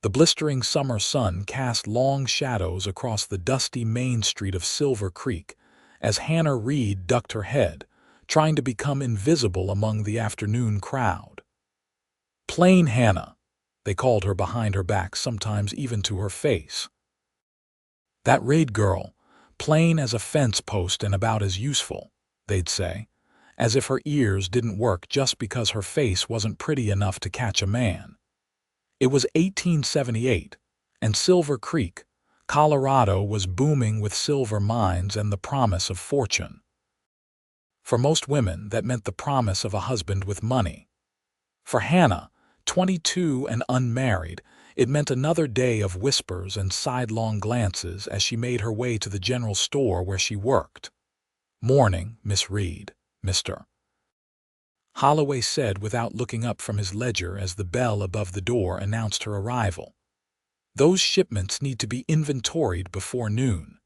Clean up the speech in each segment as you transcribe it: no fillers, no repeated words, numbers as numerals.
The blistering summer sun cast long shadows across the dusty main street of Silver Creek as Hannah Reid ducked her head, trying to become invisible among the afternoon crowd. "Plain Hannah," they called her behind her back, sometimes even to her face. "That Reid girl, plain as a fence post and about as useful," they'd say, as if her ears didn't work just because her face wasn't pretty enough to catch a man. It was 1878, and Silver Creek, Colorado was booming with silver mines and the promise of fortune. For most women, that meant the promise of a husband with money. For Hannah, 22 and unmarried, it meant another day of whispers and sidelong glances as she made her way to the general store where she worked. "Morning, Miss Reid, Mr. Holloway said without looking up from his ledger as the bell above the door announced her arrival. "Those shipments need to be inventoried before noon."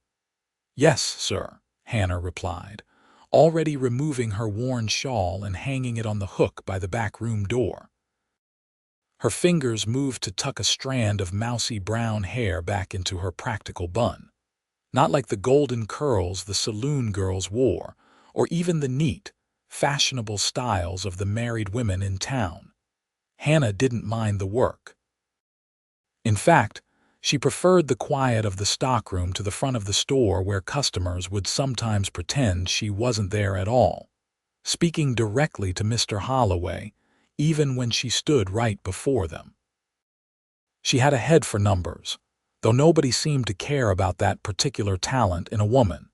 "Yes, sir," Hannah replied, already removing her worn shawl and hanging it on the hook by the back room door. Her fingers moved to tuck a strand of mousy brown hair back into her practical bun. Not like the golden curls the saloon girls wore, or even the neat, fashionable styles of the married women in town. Hannah didn't mind the work. In fact, she preferred the quiet of the stockroom to the front of the store where customers would sometimes pretend she wasn't there at all, speaking directly to Mr. Holloway, even when she stood right before them. She had a head for numbers, though nobody seemed to care about that particular talent in a woman.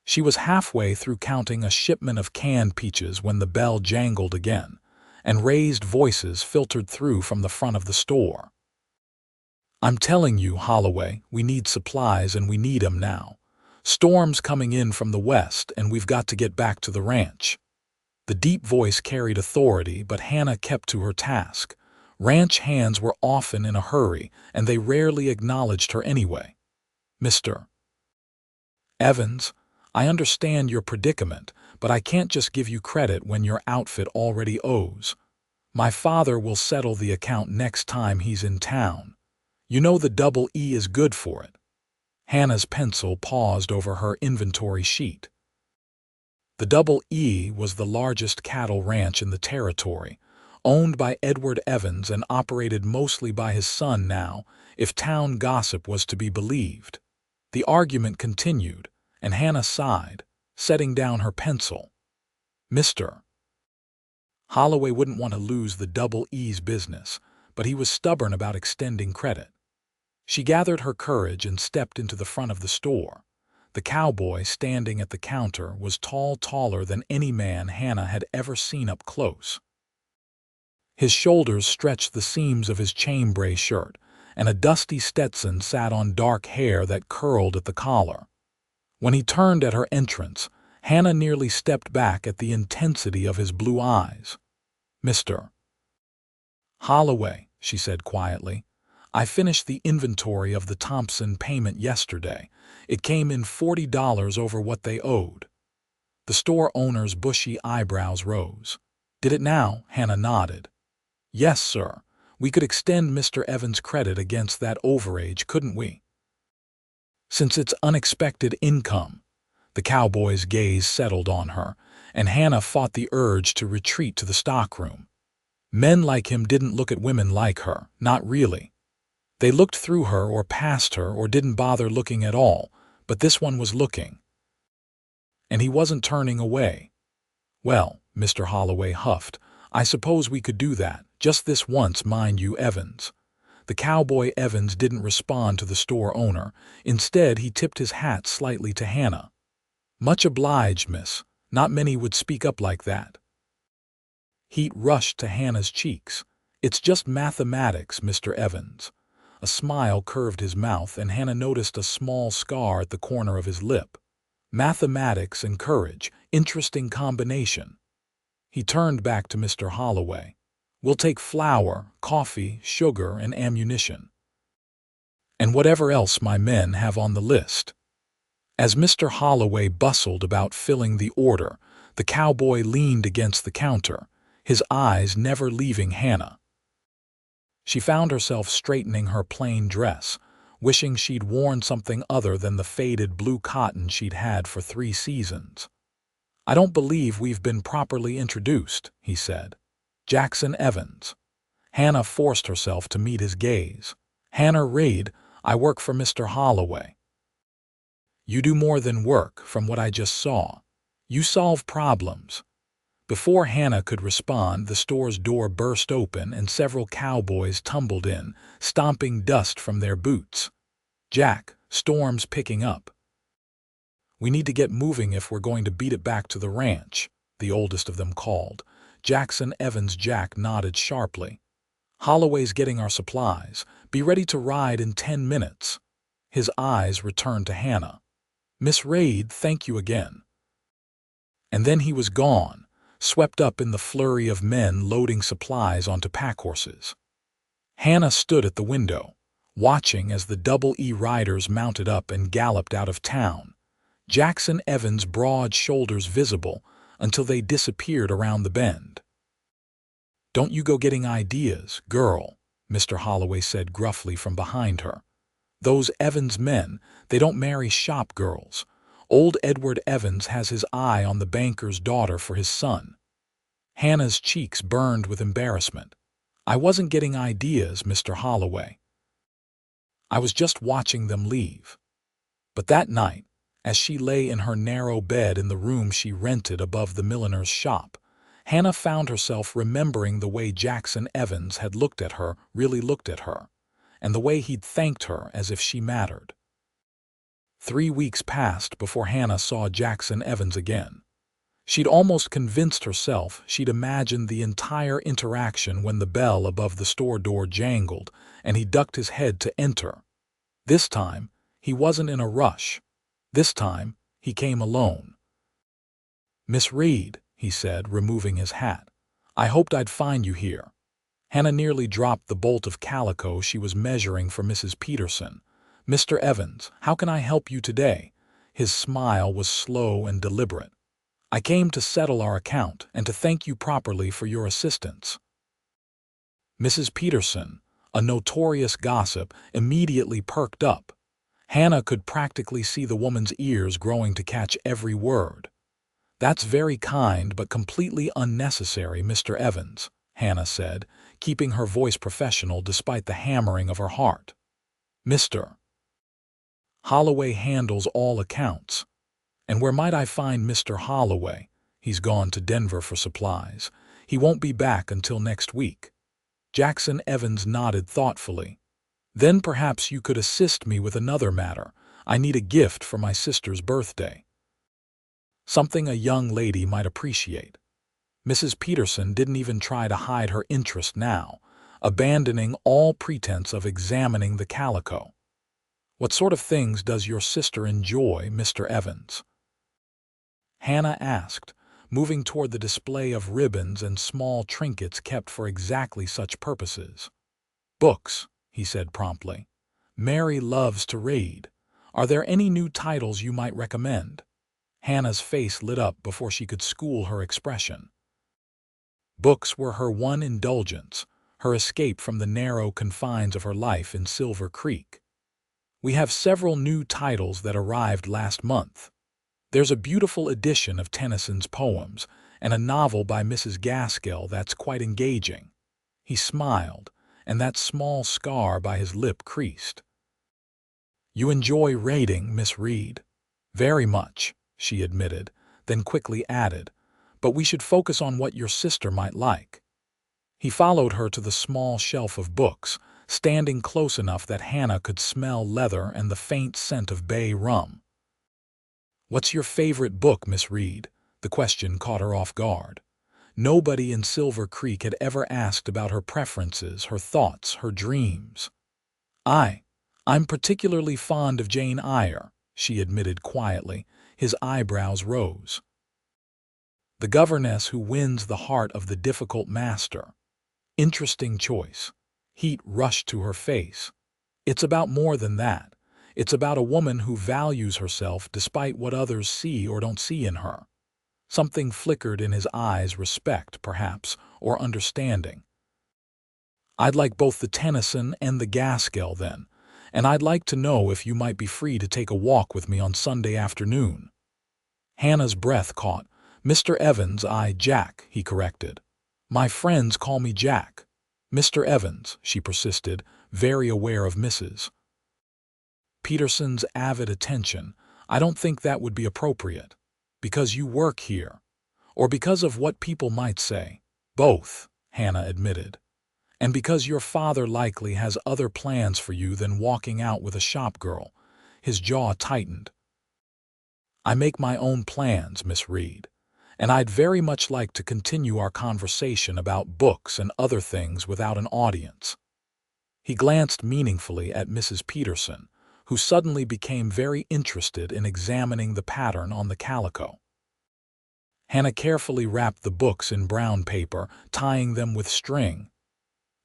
She was halfway through counting a shipment of canned peaches when the bell jangled again, and raised voices filtered through from the front of the store. "I'm telling you, Holloway, we need supplies and we need 'em now. Storm's coming in from the west and we've got to get back to the ranch." The deep voice carried authority, but Hannah kept to her task. Ranch hands were often in a hurry, and they rarely acknowledged her anyway. "Mr. Evans, I understand your predicament, but I can't just give you credit when your outfit already owes. My father will settle the account next time he's in town. You know the double E is good for it." Hannah's pencil paused over her inventory sheet. The Double E was the largest cattle ranch in the territory, owned by Edward Evans and operated mostly by his son now, if town gossip was to be believed. The argument continued, and Hannah sighed, setting down her pencil. "Mr. Holloway wouldn't want to lose the Double E's business, but he was stubborn about extending credit." She gathered her courage and stepped into the front of the store. The cowboy standing at the counter was taller than any man Hannah had ever seen up close. His shoulders stretched the seams of his chambray shirt, and a dusty Stetson sat on dark hair that curled at the collar. When he turned at her entrance, Hannah nearly stepped back at the intensity of his blue eyes. "Mr. Holloway," she said quietly, "I finished the inventory of the Thompson payment yesterday. It came in $40 over what they owed." The store owner's bushy eyebrows rose. "Did it now?" Hannah nodded. "Yes, sir. We could extend Mr. Evans' credit against that overage, couldn't we?" "Since it's unexpected income." The cowboy's gaze settled on her, and Hannah fought the urge to retreat to the stockroom. Men like him didn't look at women like her, not really. They looked through her or past her or didn't bother looking at all, but this one was looking. And he wasn't turning away. "Well," Mr. Holloway huffed, "I suppose we could do that, just this once, mind you, Evans." The cowboy Evans didn't respond to the store owner. Instead, he tipped his hat slightly to Hannah. "Much obliged, miss. Not many would speak up like that." Heat rushed to Hannah's cheeks. "It's just mathematics, Mr. Evans." A smile curved his mouth, and Hannah noticed a small scar at the corner of his lip. Mathematics and courage, interesting combination. He turned back to Mr. Holloway. "We'll take flour, coffee, sugar, and ammunition. And whatever else my men have on the list." As Mr. Holloway bustled about filling the order, the cowboy leaned against the counter, his eyes never leaving Hannah. She found herself straightening her plain dress, wishing she'd worn something other than the faded blue cotton she'd had for 3 seasons. "I don't believe we've been properly introduced," he said. "Jackson Evans." Hannah forced herself to meet his gaze. "Hannah Reid, I work for Mr. Holloway." "You do more than work, from what I just saw. You solve problems." Before Hannah could respond, the store's door burst open and several cowboys tumbled in, stomping dust from their boots. "Jack, storm's picking up. We need to get moving if we're going to beat it back to the ranch," the oldest of them called. Jackson Evans' Jack nodded sharply. "Holloway's getting our supplies. Be ready to ride in 10 minutes. His eyes returned to Hannah. "Miss Reid, thank you again." And then he was gone, swept up in the flurry of men loading supplies onto packhorses. Hannah stood at the window, watching as the Double E riders mounted up and galloped out of town, Jackson Evans' broad shoulders visible until they disappeared around the bend. "Don't you go getting ideas, girl," Mr. Holloway said gruffly from behind her. "Those Evans men, they don't marry shop girls. Old Edward Evans has his eye on the banker's daughter for his son." Hannah's cheeks burned with embarrassment. "I wasn't getting ideas, Mr. Holloway. I was just watching them leave." But that night, as she lay in her narrow bed in the room she rented above the milliner's shop, Hannah found herself remembering the way Jackson Evans had looked at her, really looked at her, and the way he'd thanked her as if she mattered. 3 weeks passed before Hannah saw Jackson Evans again. She'd almost convinced herself she'd imagined the entire interaction when the bell above the store door jangled and he ducked his head to enter. This time, he wasn't in a rush. This time, he came alone. "Miss Reid," he said, removing his hat, "I hoped I'd find you here." Hannah nearly dropped the bolt of calico she was measuring for Mrs. Peterson. "Mr. Evans, how can I help you today?" His smile was slow and deliberate. "I came to settle our account and to thank you properly for your assistance." Mrs. Peterson, a notorious gossip, immediately perked up. Hannah could practically see the woman's ears growing to catch every word. "That's very kind but completely unnecessary, Mr. Evans," Hannah said, keeping her voice professional despite the hammering of her heart. "Mr. Holloway handles all accounts. And where might I find Mr. Holloway? He's gone to Denver for supplies. He won't be back until next week." Jackson Evans nodded thoughtfully. "Then perhaps you could assist me with another matter. I need a gift for my sister's birthday. Something a young lady might appreciate." Mrs. Peterson didn't even try to hide her interest now, abandoning all pretense of examining the calico. "What sort of things does your sister enjoy, Mr. Evans?" Hannah asked, moving toward the display of ribbons and small trinkets kept for exactly such purposes. "Books," he said promptly. "Mary loves to read. Are there any new titles you might recommend?" Hannah's face lit up before she could school her expression. Books were her one indulgence, her escape from the narrow confines of her life in Silver Creek. "We have several new titles that arrived last month. There's a beautiful edition of Tennyson's poems and a novel by Mrs. Gaskell that's quite engaging." He smiled, and that small scar by his lip creased. "You enjoy reading, Miss Reid?" "Very much," she admitted, then quickly added, "but we should focus on what your sister might like." He followed her to the small shelf of books, standing close enough that Hannah could smell leather and the faint scent of bay rum. "What's your favorite book, Miss Reid?" The question caught her off guard. Nobody in Silver Creek had ever asked about her preferences, her thoughts, her dreams. I'm particularly fond of Jane Eyre," she admitted quietly. His eyebrows rose. "The governess who wins the heart of the difficult master. Interesting choice." Heat rushed to her face. "It's about more than that. It's about a woman who values herself despite what others see or don't see in her." Something flickered in his eyes, respect, perhaps, or understanding. I'd like both the Tennyson and the Gaskell then, and I'd like to know if you might be free to take a walk with me on Sunday afternoon." Hannah's breath caught. "Mr. Evans, Jack," he corrected. "My friends call me Jack." "Mr. Evans," she persisted, very aware of Mrs. Peterson's avid attention. "I don't think that would be appropriate. Because you work here. Or because of what people might say." "Both," Hannah admitted. "And because your father likely has other plans for you than walking out with a shop girl." His jaw tightened. "I make my own plans, Miss Reid, and I'd very much like to continue our conversation about books and other things without an audience." He glanced meaningfully at Mrs. Peterson, who suddenly became very interested in examining the pattern on the calico. Hannah carefully wrapped the books in brown paper, tying them with string.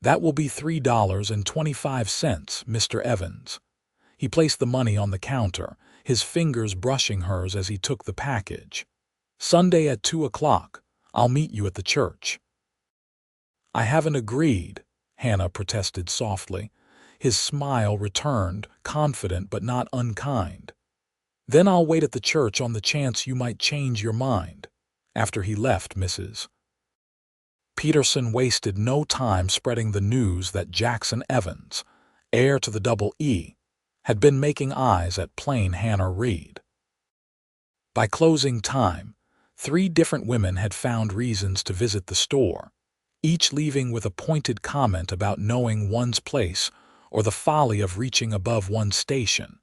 "That will be $3.25, Mr. Evans." He placed the money on the counter, his fingers brushing hers as he took the package. "Sunday at 2 o'clock. I'll meet you at the church." "I haven't agreed," Hannah protested softly. His smile returned, confident but not unkind. "Then I'll wait at the church on the chance you might change your mind." After he left, Mrs. Peterson wasted no time spreading the news that Jackson Evans, heir to the double E, had been making eyes at plain Hannah Reid. By closing time, 3 different women had found reasons to visit the store, each leaving with a pointed comment about knowing one's place or the folly of reaching above one's station.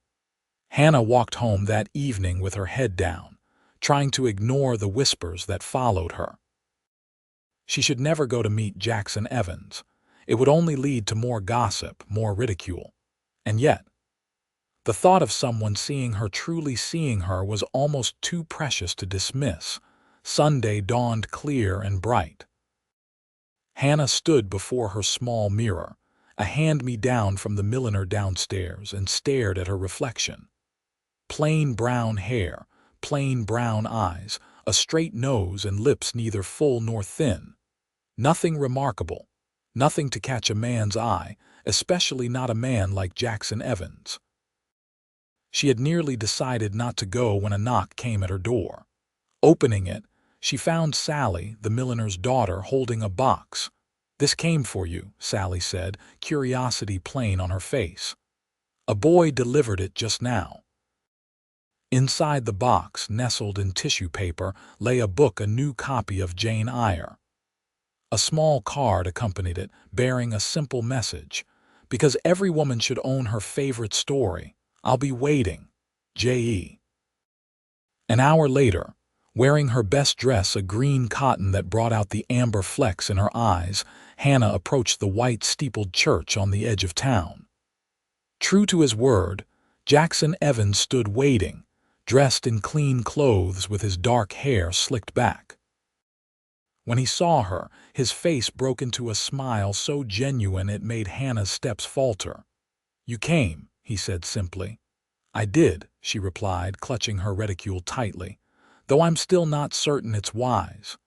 Hannah walked home that evening with her head down, trying to ignore the whispers that followed her. She should never go to meet Jackson Evans. It would only lead to more gossip, more ridicule. And yet, the thought of someone seeing her, truly seeing her, was almost too precious to dismiss. Sunday dawned clear and bright. Hannah stood before her small mirror, a hand-me-down from the milliner downstairs, and stared at her reflection. Plain brown hair, plain brown eyes, a straight nose and lips neither full nor thin. Nothing remarkable, nothing to catch a man's eye, especially not a man like Jackson Evans. She had nearly decided not to go when a knock came at her door. Opening it, she found Sally, the milliner's daughter, holding a box. "This came for you," Sally said, curiosity plain on her face. "A boy delivered it just now." Inside the box, nestled in tissue paper, lay a book, a new copy of Jane Eyre. A small card accompanied it, bearing a simple message: "Because every woman should own her favorite story. I'll be waiting. J.E." An hour later, wearing her best dress, a green cotton that brought out the amber flecks in her eyes, Hannah approached the white steepled church on the edge of town. True to his word, Jackson Evans stood waiting, dressed in clean clothes with his dark hair slicked back. When he saw her, his face broke into a smile so genuine it made Hannah's steps falter. "You came," he said simply. "I did," she replied, clutching her reticule tightly, "though I'm still not certain it's wise."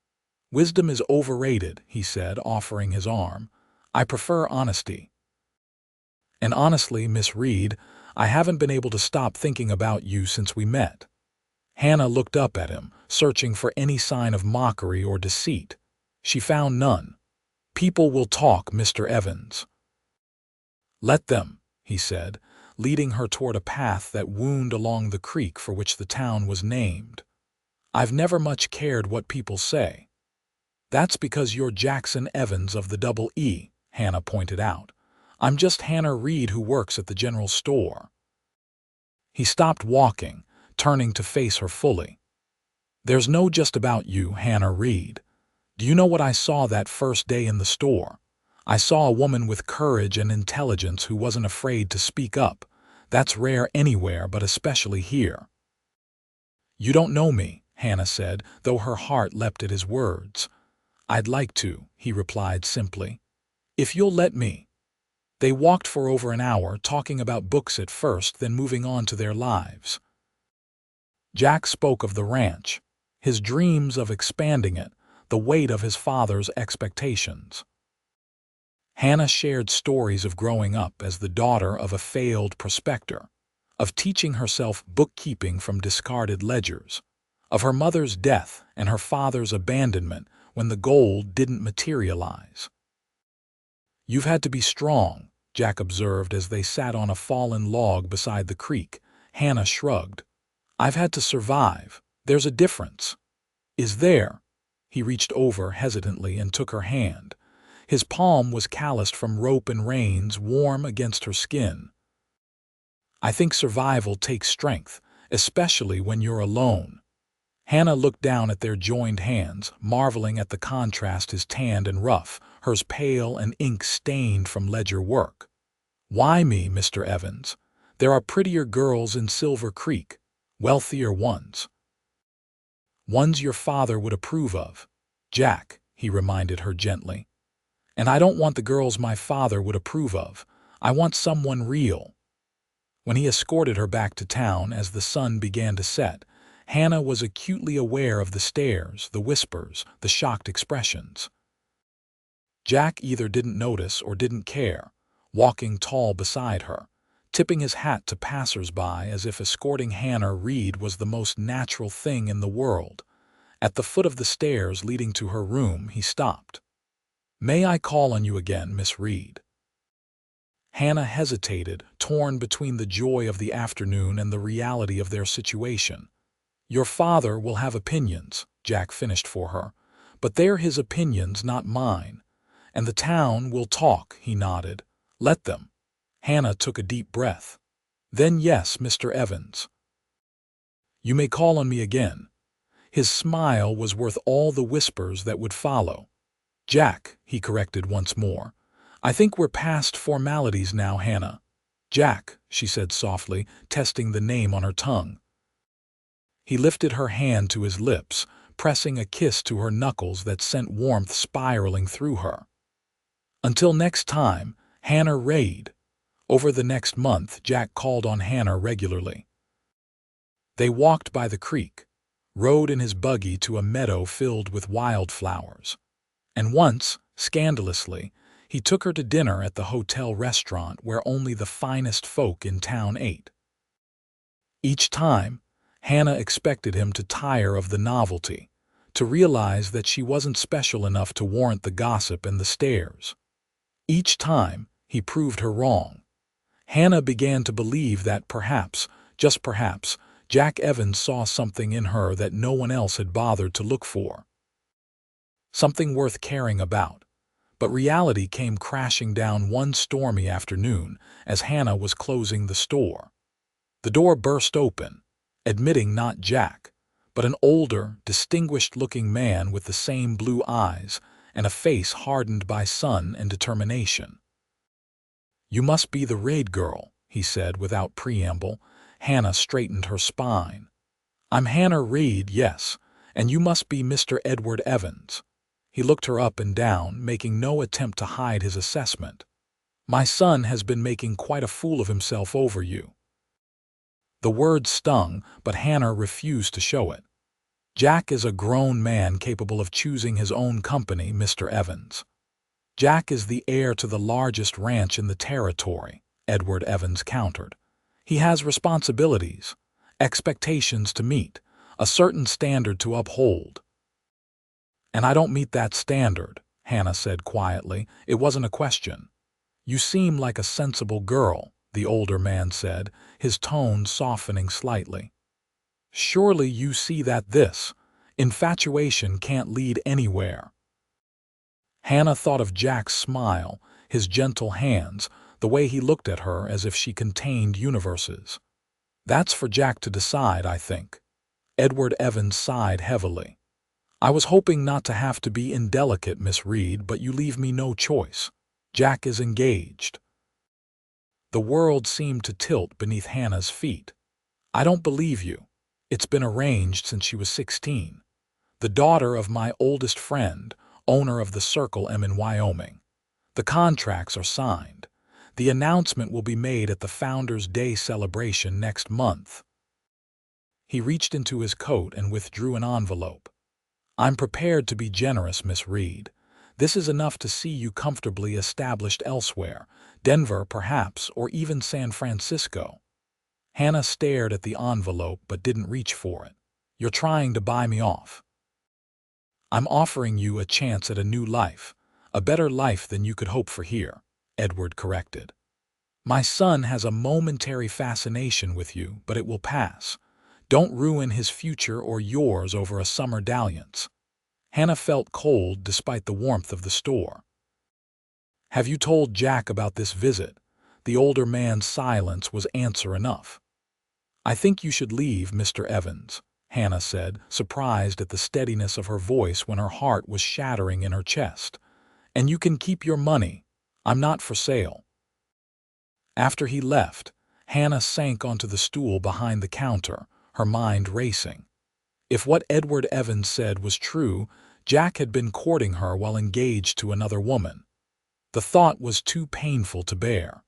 "Wisdom is overrated," he said, offering his arm. "I prefer honesty. And honestly, Miss Reid, I haven't been able to stop thinking about you since we met." Hannah looked up at him, searching for any sign of mockery or deceit. She found none. "People will talk, Mr. Evans." "Let them," he said, leading her toward a path that wound along the creek for which the town was named. "I've never much cared what people say." "That's because you're Jackson Evans of the double E," Hannah pointed out. "I'm just Hannah Reid who works at the general store." He stopped walking, turning to face her fully. "There's no just about you, Hannah Reid. Do you know what I saw that first day in the store? I saw a woman with courage and intelligence who wasn't afraid to speak up. That's rare anywhere, but especially here." "You don't know me," Hannah said, though her heart leapt at his words. "I'd like to," he replied simply. "If you'll let me." They walked for over an hour, talking about books at first, then moving on to their lives. Jack spoke of the ranch, his dreams of expanding it, the weight of his father's expectations. Hannah shared stories of growing up as the daughter of a failed prospector, of teaching herself bookkeeping from discarded ledgers, of her mother's death and her father's abandonment when the gold didn't materialize. "You've had to be strong," Jack observed as they sat on a fallen log beside the creek. Hannah shrugged. "I've had to survive. There's a difference." "Is there?" He reached over hesitantly and took her hand. His palm was calloused from rope and reins, warm against her skin. "I think survival takes strength, especially when you're alone." Hannah looked down at their joined hands, marveling at the contrast, his tanned and rough, hers pale and ink-stained from ledger work. "Why me, Mr. Evans? There are prettier girls in Silver Creek, wealthier ones." "Ones your father would approve of, Jack," he reminded her gently. "And I don't want the girls my father would approve of. I want someone real." When he escorted her back to town as the sun began to set, Hannah was acutely aware of the stares, the whispers, the shocked expressions. Jack either didn't notice or didn't care, walking tall beside her, tipping his hat to passers-by as if escorting Hannah Reid was the most natural thing in the world. At the foot of the stairs leading to her room, he stopped. "May I call on you again, Miss Reid?" Hannah hesitated, torn between the joy of the afternoon and the reality of their situation. "Your father will have opinions," Jack finished for her, "but they're his opinions, not mine. And the town will talk," he nodded. "Let them." Hannah took a deep breath. "Then yes, Mr. Evans. You may call on me again." His smile was worth all the whispers that would follow. "Jack," he corrected once more. "I think we're past formalities now, Hannah." "Jack," she said softly, testing the name on her tongue. He lifted her hand to his lips, pressing a kiss to her knuckles that sent warmth spiraling through her. "Until next time, Hannah Reid." Over the next month, Jack called on Hannah regularly. They walked by the creek, rode in his buggy to a meadow filled with wildflowers. And once, scandalously, he took her to dinner at the hotel restaurant where only the finest folk in town ate. Each time, Hannah expected him to tire of the novelty, to realize that she wasn't special enough to warrant the gossip and the stares. Each time, he proved her wrong. Hannah began to believe that perhaps, just perhaps, Jack Evans saw something in her that no one else had bothered to look for. Something worth caring about. But reality came crashing down one stormy afternoon as Hannah was closing the store. The door burst open, admitting not Jack, but an older, distinguished-looking man with the same blue eyes and a face hardened by sun and determination. "You must be the Reid girl," he said without preamble. Hannah straightened her spine. "I'm Hannah Reid, yes, and you must be Mr. Edward Evans." He looked her up and down, making no attempt to hide his assessment. "My son has been making quite a fool of himself over you." The word stung, but Hannah refused to show it. "Jack is a grown man capable of choosing his own company, Mr. Evans." "Jack is the heir to the largest ranch in the territory," Edward Evans countered. "He has responsibilities, expectations to meet, a certain standard to uphold." "And I don't meet that standard," Hannah said quietly. "It wasn't a question." "You seem like a sensible girl," the older man said, his tone softening slightly. "Surely you see that this infatuation can't lead anywhere." Hannah thought of Jack's smile, his gentle hands, the way he looked at her as if she contained universes. "That's for Jack to decide, I think." Edward Evans sighed heavily. "I was hoping not to have to be indelicate, Miss Reid, but you leave me no choice. Jack is engaged." The world seemed to tilt beneath Hannah's feet. "I don't believe you. It's been arranged since she was 16. The daughter of my oldest friend, owner of the Circle M in Wyoming. The contracts are signed. The announcement will be made at the Founders' Day celebration next month." He reached into his coat and withdrew an envelope. "I'm prepared to be generous, Miss Reid. This is enough to see you comfortably established elsewhere, Denver perhaps, or even San Francisco." Hannah stared at the envelope but didn't reach for it. "You're trying to buy me off." "I'm offering you a chance at a new life, a better life than you could hope for here," Edward corrected. "My son has a momentary fascination with you, but it will pass. Don't ruin his future or yours over a summer dalliance." Hannah felt cold despite the warmth of the store. "Have you told Jack about this visit?" The older man's silence was answer enough. "I think you should leave, Mr. Evans," Hannah said, surprised at the steadiness of her voice when her heart was shattering in her chest. "And you can keep your money. I'm not for sale." After he left, Hannah sank onto the stool behind the counter, her mind racing. If what Edward Evans said was true, Jack had been courting her while engaged to another woman. The thought was too painful to bear.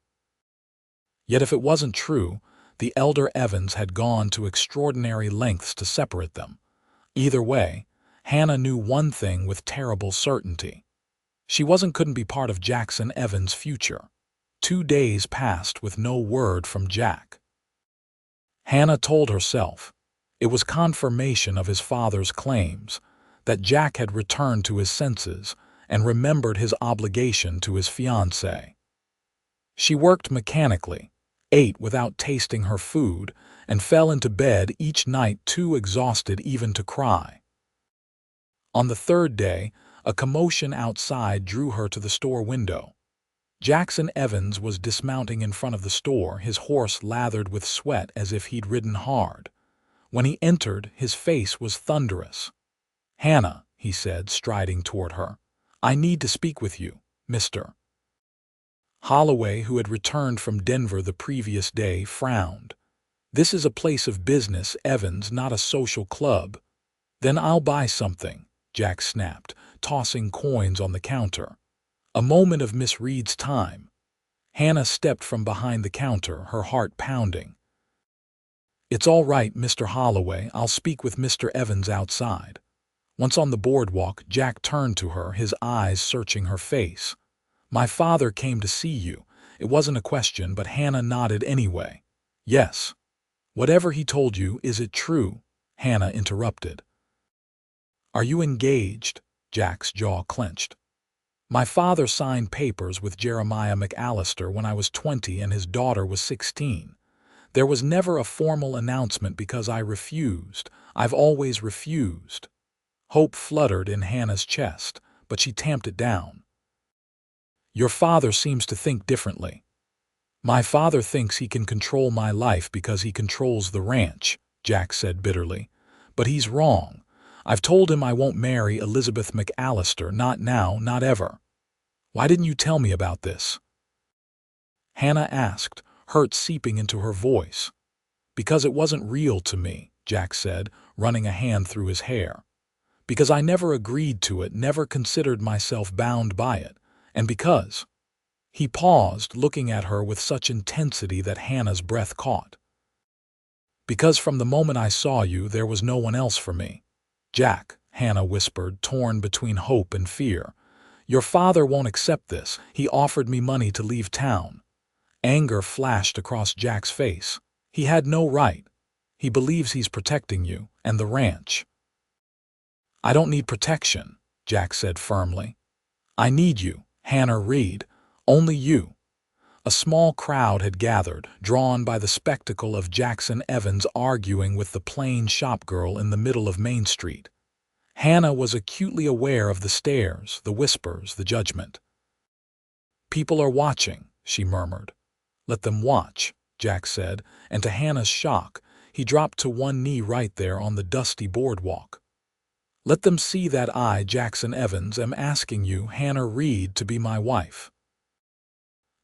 Yet if it wasn't true, the elder Evans had gone to extraordinary lengths to separate them. Either way, Hannah knew one thing with terrible certainty. She couldn't be part of Jackson Evans' future. 2 days passed with no word from Jack. Hannah told herself it was confirmation of his father's claims, that Jack had returned to his senses and remembered his obligation to his fiancée. She worked mechanically, ate without tasting her food, and fell into bed each night too exhausted even to cry. On the 3rd day, a commotion outside drew her to the store window. Jackson Evans was dismounting in front of the store, his horse lathered with sweat as if he'd ridden hard. When he entered, his face was thunderous. "Hannah," he said, striding toward her, "I need to speak with you, Mr." Holloway, who had returned from Denver the previous day, frowned. "This is a place of business, Evans, not a social club." "Then I'll buy something," Jack snapped, tossing coins on the counter. A moment of Miss Reid's time. Hannah stepped from behind the counter, her heart pounding. "It's all right, Mr. Holloway, I'll speak with Mr. Evans outside." Once on the boardwalk, Jack turned to her, his eyes searching her face. "My father came to see you." It wasn't a question, but Hannah nodded anyway. "Yes." "Whatever he told you, is it true?" Hannah interrupted. "Are you engaged?" Jack's jaw clenched. "My father signed papers with Jeremiah McAllister when I was 20 and his daughter was 16. There was never a formal announcement because I refused. I've always refused." Hope fluttered in Hannah's chest, but she tamped it down. "Your father seems to think differently." "My father thinks he can control my life because he controls the ranch," Jack said bitterly. "But he's wrong. I've told him I won't marry Elizabeth McAllister, not now, not ever." "Why didn't you tell me about this?" Hannah asked, hurt seeping into her voice. "Because it wasn't real to me," Jack said, running a hand through his hair. "Because I never agreed to it, never considered myself bound by it. And because—" He paused, looking at her with such intensity that Hannah's breath caught. "Because from the moment I saw you, there was no one else for me." "Jack," Hannah whispered, torn between hope and fear, "your father won't accept this. He offered me money to leave town." Anger flashed across Jack's face. "He had no right. He believes he's protecting you, and the ranch." "I don't need protection," Jack said firmly. "I need you, Hannah Reid, only you." A small crowd had gathered, drawn by the spectacle of Jackson Evans arguing with the plain shopgirl in the middle of Main Street. Hannah was acutely aware of the stares, the whispers, the judgment. "People are watching," she murmured. "Let them watch," Jack said, and to Hannah's shock, he dropped to one knee right there on the dusty boardwalk. "Let them see that I, Jackson Evans, am asking you, Hannah Reid, to be my wife.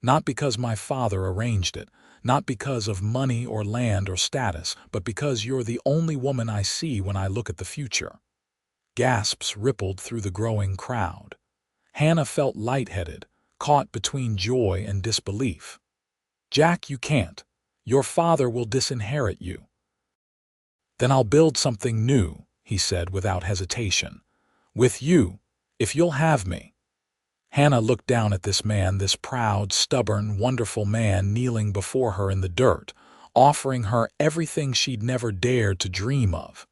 Not because my father arranged it, not because of money or land or status, but because you're the only woman I see when I look at the future." Gasps rippled through the growing crowd. Hannah felt lightheaded, caught between joy and disbelief. "Jack, you can't. Your father will disinherit you." "Then I'll build something new," he said without hesitation. "With you, if you'll have me." Hannah looked down at this man, this proud, stubborn, wonderful man kneeling before her in the dirt, offering her everything she'd never dared to dream of.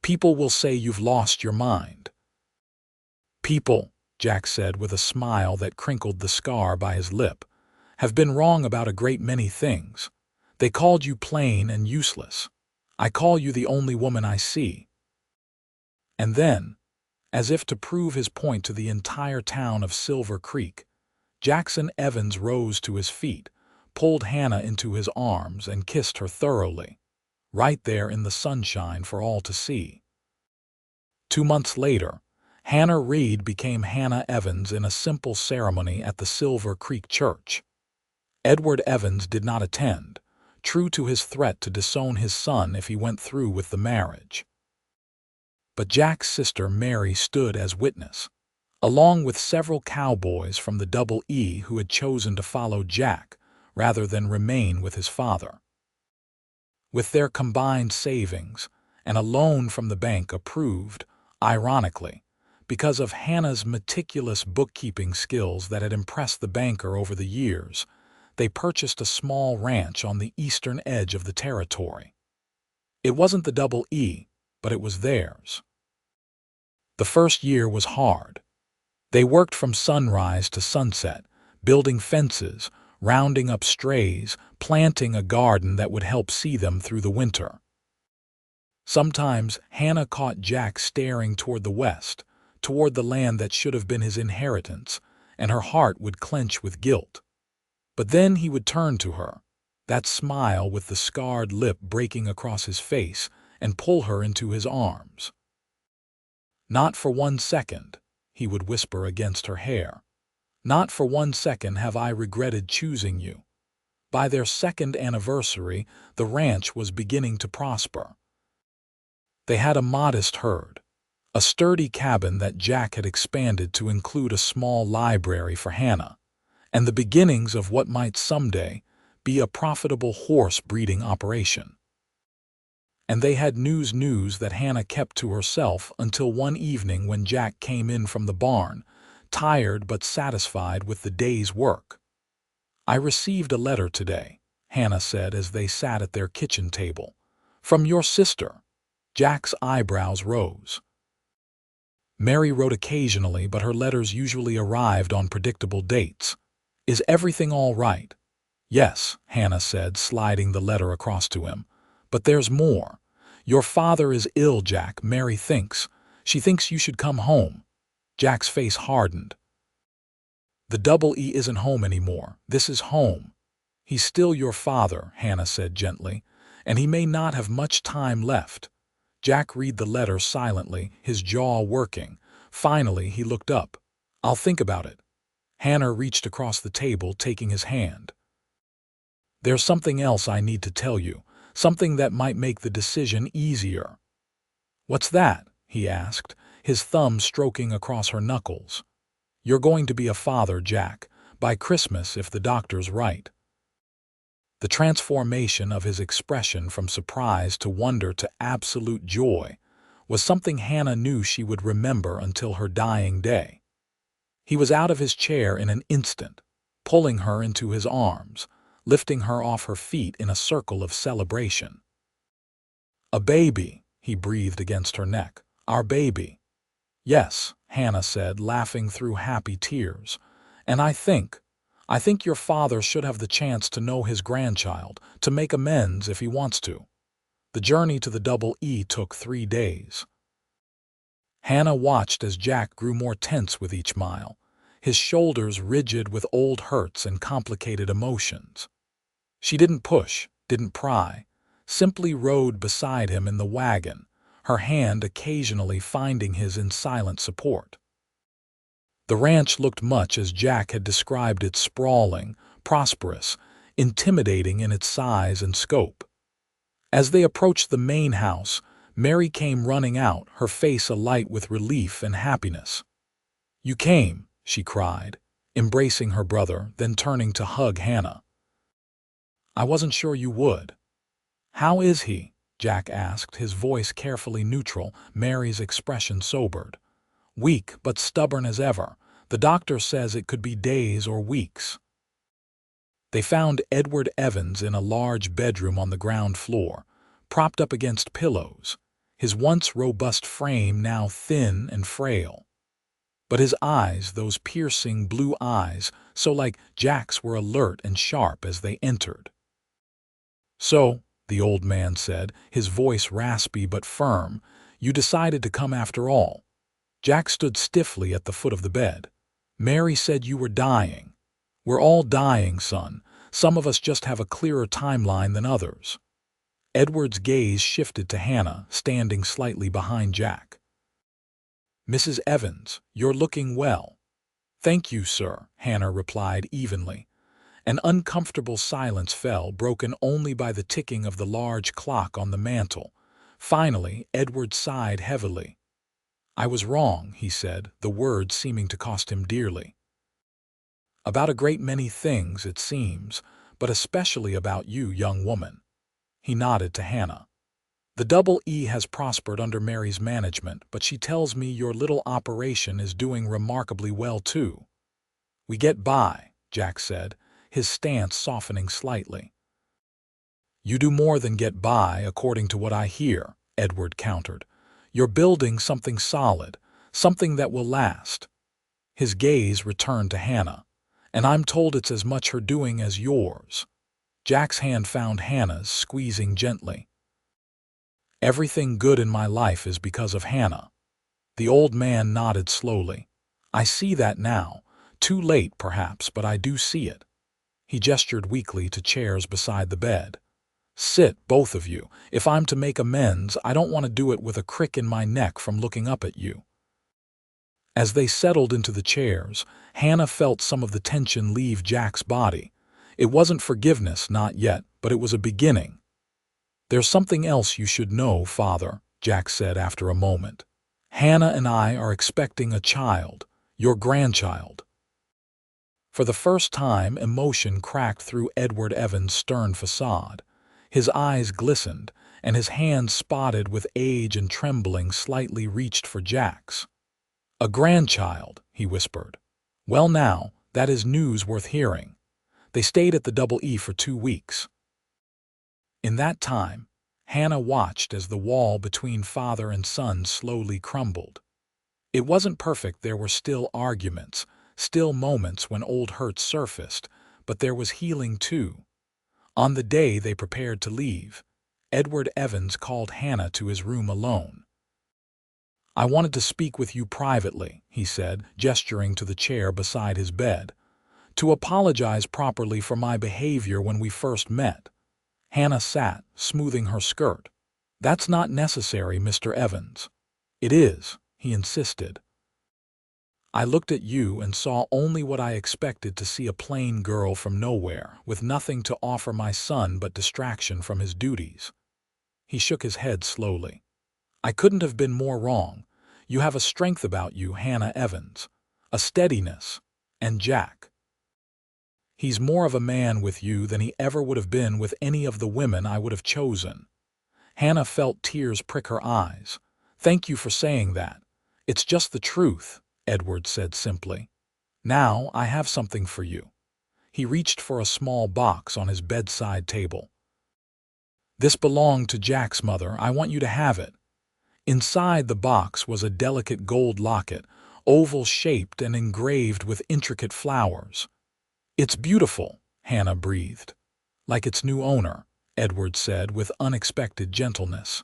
"People will say you've lost your mind." "People," Jack said with a smile that crinkled the scar by his lip, "have been wrong about a great many things. They called you plain and useless. I call you the only woman I see." And then, as if to prove his point to the entire town of Silver Creek, Jackson Evans rose to his feet, pulled Hannah into his arms, and kissed her thoroughly, right there in the sunshine for all to see. 2 months later, Hannah Reid became Hannah Evans in a simple ceremony at the Silver Creek Church. Edward Evans did not attend, true to his threat to disown his son if he went through with the marriage. But Jack's sister Mary stood as witness, along with several cowboys from the Double E who had chosen to follow Jack rather than remain with his father. With their combined savings and a loan from the bank approved, ironically, because of Hannah's meticulous bookkeeping skills that had impressed the banker over the years, they purchased a small ranch on the eastern edge of the territory. It wasn't the Double E, but it was theirs. The first year was hard. They worked from sunrise to sunset, building fences, rounding up strays, planting a garden that would help see them through the winter. Sometimes Hannah caught Jack staring toward the west, toward the land that should have been his inheritance, and her heart would clench with guilt. But then he would turn to her, that smile with the scarred lip breaking across his face, and pull her into his arms. "Not for 1 second," he would whisper against her hair. "Not for 1 second have I regretted choosing you." By their second anniversary, the ranch was beginning to prosper. They had a modest herd, a sturdy cabin that Jack had expanded to include a small library for Hannah, and the beginnings of what might someday be a profitable horse breeding operation. And they had news that Hannah kept to herself until one evening when Jack came in from the barn, tired but satisfied with the day's work. "I received a letter today," Hannah said as they sat at their kitchen table. "From your sister." Jack's eyebrows rose. Mary wrote occasionally, but her letters usually arrived on predictable dates. "Is everything all right?" "Yes," Hannah said, sliding the letter across to him. "But there's more. Your father is ill, Jack. Mary thinks. She thinks you should come home." Jack's face hardened. "The Double E isn't home anymore. This is home." "He's still your father," Hannah said gently, "and he may not have much time left." Jack read the letter silently, his jaw working. Finally, he looked up. "I'll think about it." Hannah reached across the table, taking his hand. "There's something else I need to tell you, something that might make the decision easier." "What's that?" he asked, his thumb stroking across her knuckles. "You're going to be a father, Jack, by Christmas if the doctor's right." The transformation of his expression from surprise to wonder to absolute joy was something Hannah knew she would remember until her dying day. He was out of his chair in an instant, pulling her into his arms, lifting her off her feet in a circle of celebration. "A baby," he breathed against her neck. "Our baby." "Yes," Hannah said, laughing through happy tears. "And I think your father should have the chance to know his grandchild, to make amends if he wants to." The journey to the Double E took 3 days. Hannah watched as Jack grew more tense with each mile, his shoulders rigid with old hurts and complicated emotions. She didn't push, didn't pry, simply rode beside him in the wagon, her hand occasionally finding his in silent support. The ranch looked much as Jack had described it: sprawling, prosperous, intimidating in its size and scope. As they approached the main house, Mary came running out, her face alight with relief and happiness. "You came," she cried, embracing her brother, then turning to hug Hannah. "I wasn't sure you would." "How is he?" Jack asked, his voice carefully neutral, Mary's expression sobered. "Weak but stubborn as ever. The doctor says it could be days or weeks. They found Edward Evans in a large bedroom on the ground floor, propped up against pillows, his once robust frame now thin and frail. But his eyes, those piercing blue eyes, so like Jack's, were alert and sharp as they entered. "So," the old man said, his voice raspy but firm, "you decided to come after all." Jack stood stiffly at the foot of the bed. "Mary said you were dying." "We're all dying, son. Some of us just have a clearer timeline than others." Edward's gaze shifted to Hannah, standing slightly behind Jack. "Mrs. Evans, you're looking well." "Thank you, sir," Hannah replied evenly. An uncomfortable silence fell, broken only by the ticking of the large clock on the mantel. Finally, Edward sighed heavily. "I was wrong," he said, the words seeming to cost him dearly. "About a great many things, it seems, but especially about you, young woman." He nodded to Hannah. "The Double E has prospered under Mary's management, but she tells me your little operation is doing remarkably well, too." "We get by," Jack said, his stance softening slightly. "You do more than get by, according to what I hear," Edward countered. "You're building something solid, something that will last." His gaze returned to Hannah. "And I'm told it's as much her doing as yours." Jack's hand found Hannah's, squeezing gently. "Everything good in my life is because of Hannah." The old man nodded slowly. "I see that now. Too late, perhaps, but I do see it." He gestured weakly to chairs beside the bed. "Sit, both of you. If I'm to make amends, I don't want to do it with a crick in my neck from looking up at you." As they settled into the chairs, Hannah felt some of the tension leave Jack's body. It wasn't forgiveness, not yet, but it was a beginning. "There's something else you should know, Father," Jack said after a moment. "Hannah and I are expecting a child, your grandchild." For the first time, emotion cracked through Edward Evans' stern facade. His eyes glistened, and his hands, spotted with age and trembling, slightly reached for Jack's. "A grandchild," he whispered. "Well now, that is news worth hearing." They stayed at the Double E for 2 weeks. In that time, Hannah watched as the wall between father and son slowly crumbled. It wasn't perfect. There were still arguments, still moments when old hurts surfaced, but there was healing too. On the day they prepared to leave, Edward Evans called Hannah to his room alone. "I wanted to speak with you privately," he said, gesturing to the chair beside his bed. "To apologize properly for my behavior when we first met." Hannah sat, smoothing her skirt. "That's not necessary, Mr. Evans." "It is," he insisted. "I looked at you and saw only what I expected to see: a plain girl from nowhere, with nothing to offer my son but distraction from his duties." He shook his head slowly. "I couldn't have been more wrong. You have a strength about you, Hannah Evans, a steadiness. And Jack, he's more of a man with you than he ever would have been with any of the women I would have chosen." Hannah felt tears prick her eyes. "Thank you for saying that. It's just the truth," Edward said simply. "Now I have something for you." He reached for a small box on his bedside table. "This belonged to Jack's mother. I want you to have it." Inside the box was a delicate gold locket, oval-shaped and engraved with intricate flowers. "It's beautiful," Hannah breathed. "Like its new owner," Edward said with unexpected gentleness.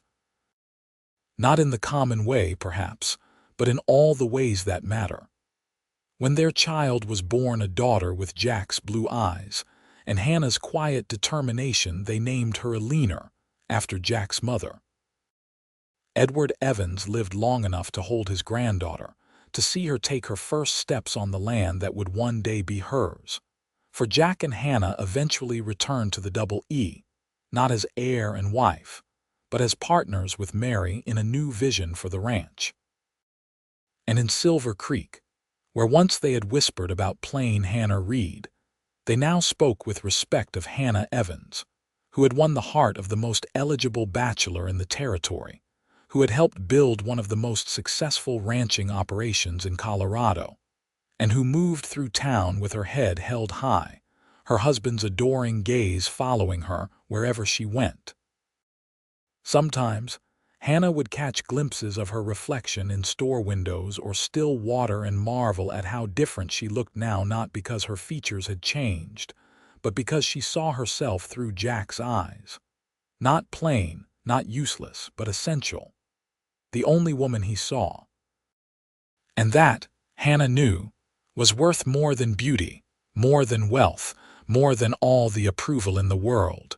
"Not in the common way, perhaps, but in all the ways that matter." When their child was born, a daughter with Jack's blue eyes and Hannah's quiet determination, they named her Eleanor, after Jack's mother. Edward Evans lived long enough to hold his granddaughter, to see her take her first steps on the land that would one day be hers. For Jack and Hannah eventually returned to the Double E, not as heir and wife, but as partners with Mary in a new vision for the ranch. And in Silver Creek, where once they had whispered about plain Hannah Reid, they now spoke with respect of Hannah Evans, who had won the heart of the most eligible bachelor in the territory, who had helped build one of the most successful ranching operations in Colorado, and who moved through town with her head held high, her husband's adoring gaze following her wherever she went. Sometimes, Hannah would catch glimpses of her reflection in store windows or still water and marvel at how different she looked now, not because her features had changed, but because she saw herself through Jack's eyes. Not plain, not useless, but essential. The only woman he saw. And that, Hannah knew, was worth more than beauty, more than wealth, more than all the approval in the world.